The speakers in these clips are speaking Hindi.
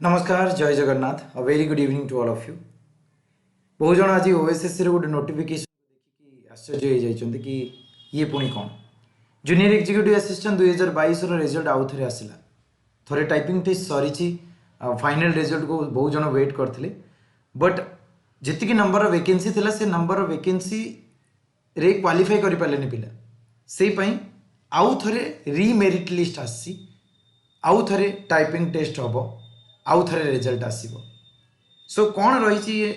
नमस्कार जय Jagannath a very good evening to all of you. बहुत जन आज ओएसएससी गोटे नोटिफिकेशन देखिए आश्चर्य हो कि ये पुणी कौन जूनियर एग्जीक्यूटिव असिस्टेंट 2022 रिजल्ट आउ थे आसला थोड़े टाइपिंग टेस्ट सरी फाइनल रिजल्ट को बहुत जन वेट करते बट जी नंबर वैकेंसी थिला से नंबर वैकेंसी रे क्वालिफाई कर पारे पिला से आउ थे रीमेरिट लिस्ट आसी आउ थे टाइपिंग टेस्ट हम आउ थे रिजल्ट आसो सो कौन रही ये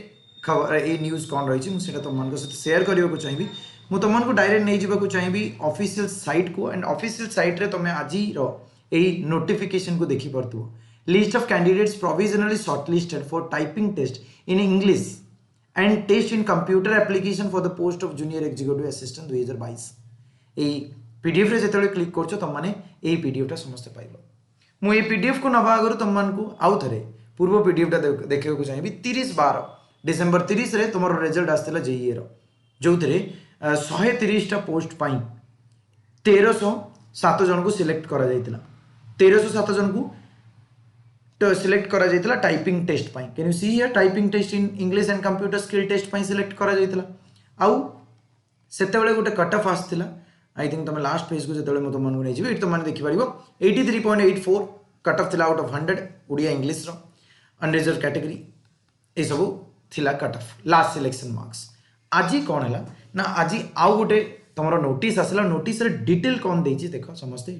खबर ये न्यूज़ कौन रही मुझे तुम सहित सेयार करने को चाहिए मुझे तुमको डायरेक्ट नहीं जावाक चाहिए ऑफिशियल साइट को एंड ऑफिशियल साइट रे तुम आज यही नोटिफिकेशन को देखी पार्थो list of candidates provisionally shortlisted for typing test in English and test in computer application for the post of junior executive assistant 2022 यही पीडीएफ रे जो क्लिक कर तुम मैंने यही पीडीएफटा समस्ते पाइब मुझे पीडीएफ को नवा आगे तुमको आउ थे पूर्व पीडीएफटा देखा चाहिए 30/12 डिसेम्बर 30 रे तुम रिजल्ट आसाला जेईए जो थे 130टा पोस्ट 1307 जन को सिलेक्ट करा 1307 जन को सिलेक्ट करा typing test can you see here typing test in English and computer skill test select करा आउ सेतेबेले गोटे कट ऑफ आसला आई थिंक तुम लास्ट पेज को जो तुमको नहीं जी तुम देखिपर 83.84 कट ऑफ थिला out of 100 Odia English unreserved category ये सब थिला cut off last selection marks आज कौन है ना आज आउ गोटे तुम नोटिस आसला नोटिस डिटेल कौन देती देख समस्ते ये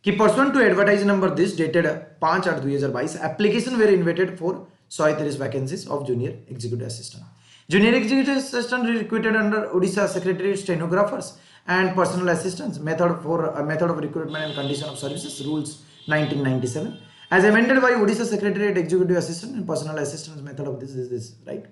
कि pursuant to advertise number this dated 5/8/2022 application were invited for 130 vacancies of junior executive assistant junior executive assistant recruited under Odisha secretary stenographers and personal assistants method of recruitment and condition of services rules 1997 as amended by Odisha Secretariat Executive Assistant and personal assistants method of this right.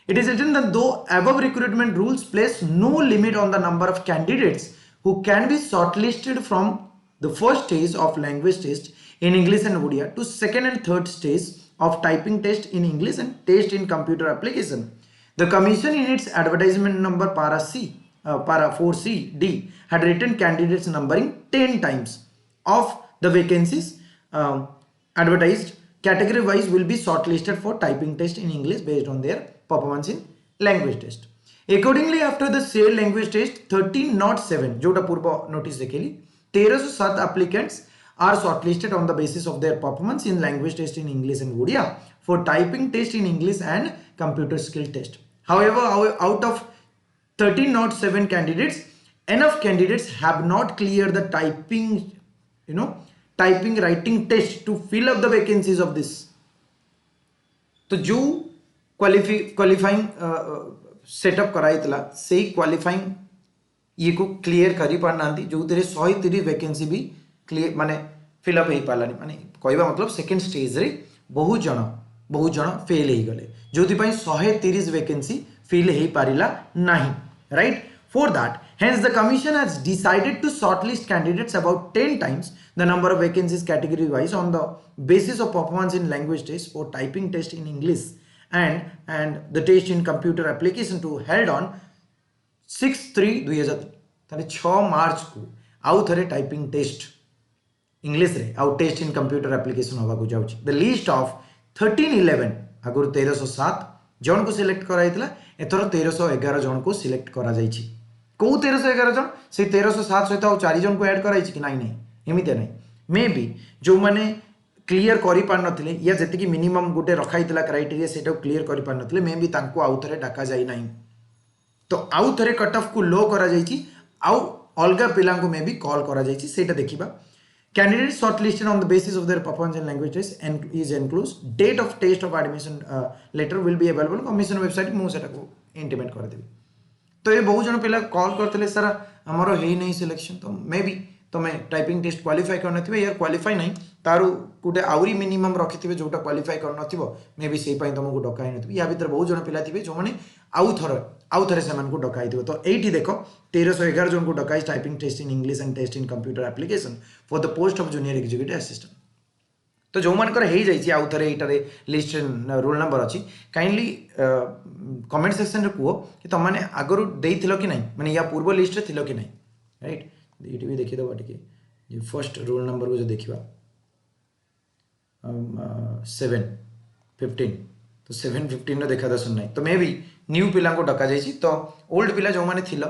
It is written that though above recruitment rules place no limit on the number of candidates who can be shortlisted from the first stage of language test in English and Odia to second and third stage of typing test in English and test in computer application, the commission in its advertisement number para 4C/D had written candidates numbering 10 times of the vacancies advertised category wise will be shortlisted for typing test in English based on their performance in language test. Accordingly, after the said language test 1307 जोटा पूर्व नोटिस देखेली 1307 applicants are shortlisted on the basis of their performance in language test in English and Odia for typing test in English and computer skill test. However, out of 1307 candidates, enough candidates have not cleared the typing writing test to fill up the vacancies of this. तो जो क्वालिफाइंग सेटअप कराइतला से क्वालिफाइंग ये को क्लियर करी पारना जो 130 वैकेंसी भी क्लियर माने फिलअप हो पारानी माने कहवा मतलब सेकेंड स्टेज रे बहुत जन फेल हो गले जो 130 वैकेंसी फिल हो पारिला नहीं right. For that, hence the commission has decided to shortlist candidates about 10 times the number of vacancies category wise on the basis of performance in language test for typing test in English and the test in computer application to held on 6/3/2000 ताले 6 मार्च को आउ थरे टाइपिंग टेस्ट इंग्लिश रे आउ टेस्ट इन कंप्यूटर एप्लिकेशन होगा को जाउची द लिस्ट ऑफ 1311 अगर 1307 जन को सिलेक्ट कराइतला एथर 1311 जन को सिलेक्ट करा जाइछि को 1311 जन से 1307 सहित आ 4 जन को ऐड कराइछि कि नहीं एमिते नहीं मे बी जो माने क्लियर करि पार नथिले या जति कि मिनिमम गोटे रखाइतला क्राइटेरिया सेटा क्लियर करि पार नथिले मे बी तांको आउ थरे डाका जाई नहीं तो आउ थरे कट ऑफ को लो करा जाइछि आउ अलगा पिला को मे बी कॉल करा जाइछि सेटा देखिबा candidates shortlisted on the basis of their performance in language test and is includes date of test of admission letter will be available commission website मु सेटा को इंटीमेट कर देबी तो ये बहुत जन पिला कॉल करतले सर हमरो हेई नहीं सिलेक्शन तो मे बी तुम टाइपिंग टेस्ट क्वालिफाई कर नथिबे यार क्वालिफाई नहीं तारु कुटे आउरी मिनिमम रखिथिबे जोटा क्वालिफाई कर नथिबो मे बी सेई पई तुमको डकाई नथिबे या भीतर बहुत जन पिला थिबे जो माने आउ थरे सेमान को डकाई दियो तो एठी देखो 1311 जन को डकाई typing test in English and test in computer application for the post of junior executive assistant तो जो मानकर हो जाइए आउ थे ये लिस्ट रोल नंबर अच्छी काइंडली कमेंट सेक्शन रे कहो कि तुम मैंने आगु देथिलो कि नहीं माने या पूर्व लिस्ट रे थिलो कि नहीं राइट ये भी देखिदबा टिके फर्स्ट रोल नंबर को जो देखिबा 7:15 तो 7:15 देखा दर्शन नहीं तो मे बी न्यू पिला को डका जाइए तो ओल्ड पिला जो मैंने थिल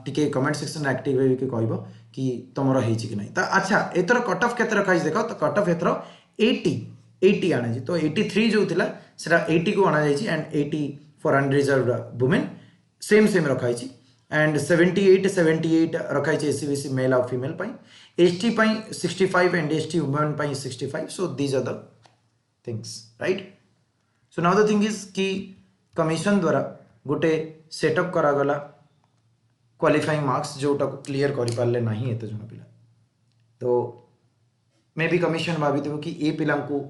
टिके कमेंट सेक्शन एक्टिव होइके कहबो कि तुमर होइछि कि नहीं तो अच्छा एथर कट ऑफ केते रखाई देखो तो कट ऑफ एथर 80 आना जी तो 83 जो थिला सेटा 80 को आना जाइछि and 80 for unreserved women same रखाई एंड 78 रखाई एससीबीसी मेल और female ST 65 and ST women 65 so these are the things right so now the thing is कि कमिशन द्वारा गोटे सेटअप करागला क्वालिफाइंग मार्क्स जोटा को क्लीयर कर पारे ना एत जन पिला तो मे बी कमिशन भाभी कि ए पिला को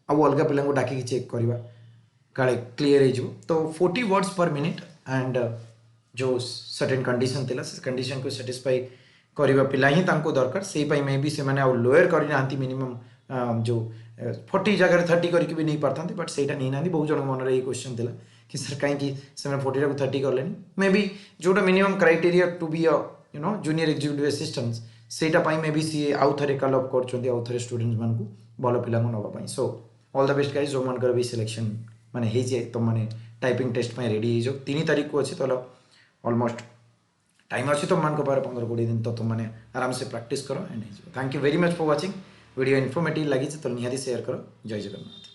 आउ अलग पिला डाक चेक करवा काले क्लीयर हो तो 40 वर्ड्स पर मिनिट एंड जो सर्टेन कंडीशन थिला से कंडीशन को सेटिस्फाई करवा पिला ही तांको दरकार से मे बी से लोअर करना मिनिमम जो 40 जगह 30 करके भी नहीं पारता बट से नहीं ना बहुत जन मन में ये क्वेश्चन थिला कि सर कहीं 40 को 30 कले मे बी जोटा minimum criteria to be you know junior executive assistant सेटा मे बी सी आउ थे कल अप कर स्टूडेंट्स मान को भल पिला नापी so all the best guys जो मान भी सिलेक्शन माने तुम मैंने टाइपिंग टेस्ट रेडी हो 3 तारीख को अच्छी तो ऑलमोस्ट टाइम अच्छी तुम मान 15-20 दिन तो तुमने आराम से प्रैक्टिस करो and thank you very much for watching video informative लगी तो निहाती शेयर करो जय जगन्नाथ।